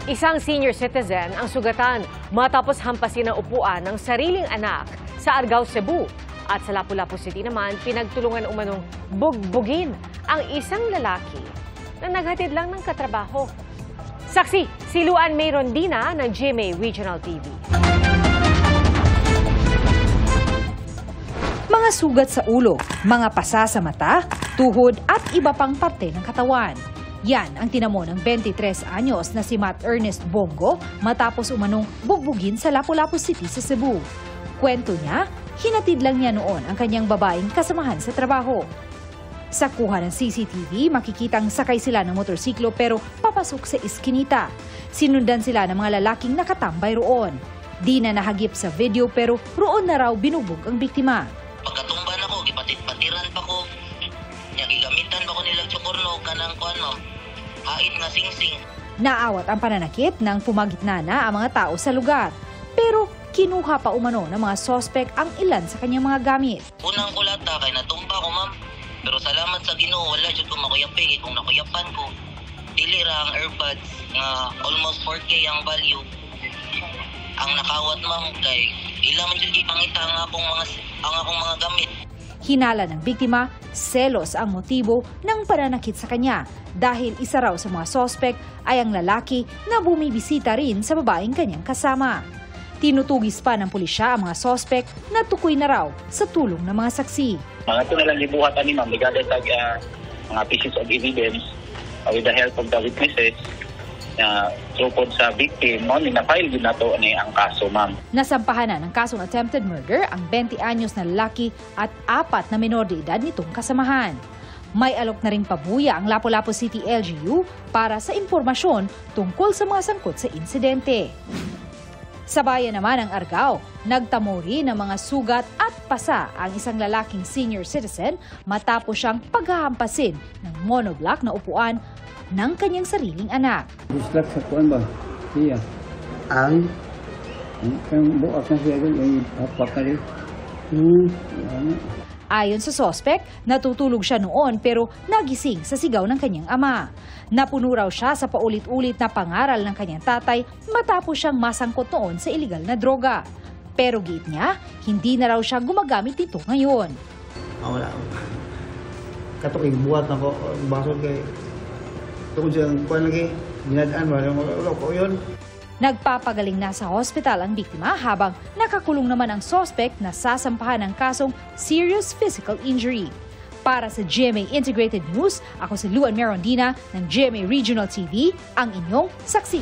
Isang senior citizen ang sugatan matapos hampasin ang upuan ng sariling anak sa Argao, Cebu. At sa Lapu-Lapu City naman, pinagtulungan umanong bugbugin ang isang lalaki na naghatid lang ng katrabaho. Saksi, si Luan May Rondina ng GMA Regional TV. Mga sugat sa ulo, mga pasa sa mata, tuhod at iba pang parte ng katawan. Yan ang tinamo ng 23 anyos na si Matt Ernest Bongo matapos umanong bugbugin sa Lapu-Lapu City sa Cebu. Kwento niya, hinatid lang niya noon ang kanyang babaeng kasamahan sa trabaho. Sa kuha ng CCTV, makikitang sakay sila ng motorsiklo pero papasok sa iskinita. Sinundan sila ng mga lalaking nakatambay roon. Di na nahagip sa video pero roon na raw binubog ang biktima. Pagkatumban ako, gipatit-patiran pa ko. Gigamitan pa ko nilang tsukurno kanang kuan ma'am. Hait nga singsing. Naawat ang pananakit nang pumagitna na ang mga tao sa lugar. Pero kinuha pa umano ng mga sospek ang ilan sa kanyang mga gamit. Unang kulata kay natumba ko ma'am. Pero salamat sa Ginoo wala jud ko makuyapi kung nakuyapan ko. Dili ra ang earbuds nga almost 4K ang value. Ang nakawat ma'am kay ila man jud gipangita ang akong mga gamit. Hinala ng biktima, selos ang motibo ng pananakit sa kanya dahil isa raw sa mga sospek ay ang lalaki na bumibisita rin sa babaeng kanyang kasama. Tinutugis pa ng pulisya ang mga sospek na tukoy na raw sa tulong ng mga saksi. Mga ito nalang libuhatan ni ma'am, ligaday tag mga pieces of evidence with the help of the witnesses na trupod sa victim, no, na-file din na to ang kaso, ma'am. Nasampahan na ng kasong attempted murder ang 20 anyos na lalaki at 4 na menor de edad nitong kasamahan. May alok na ring pabuya ang Lapu-Lapu City LGU para sa impormasyon tungkol sa mga sangkot sa insidente. Sa bayan naman ng Argao, nagtamo rin ng mga sugat at pasa ang isang lalaking senior citizen matapos siyang paghahampasin ng monoblock na upuan ng kanyang sariling anak. Dislike sa kuan ba? Siya. Ang buak na siya yung papakali. Ayon sa sospek, natutulog siya noon pero nagising sa sigaw ng kanyang ama. Napuno raw siya sa paulit-ulit na pangaral ng kanyang tatay matapos siyang masangkot noon sa iligal na droga. Pero giit niya, hindi na raw siya gumagamit nito ngayon. Wala. Katok buhat na ko, basod kay tungkol siyang kuan lagi, ginadaan ba? Wala ko yun. Nagpapagaling na sa hospital ang biktima habang nakakulong naman ang sospek na sasampahan ng kasong serious physical injury. Para sa GMA Integrated News, ako si Luan May Rondina ng GMA Regional TV, ang inyong saksi.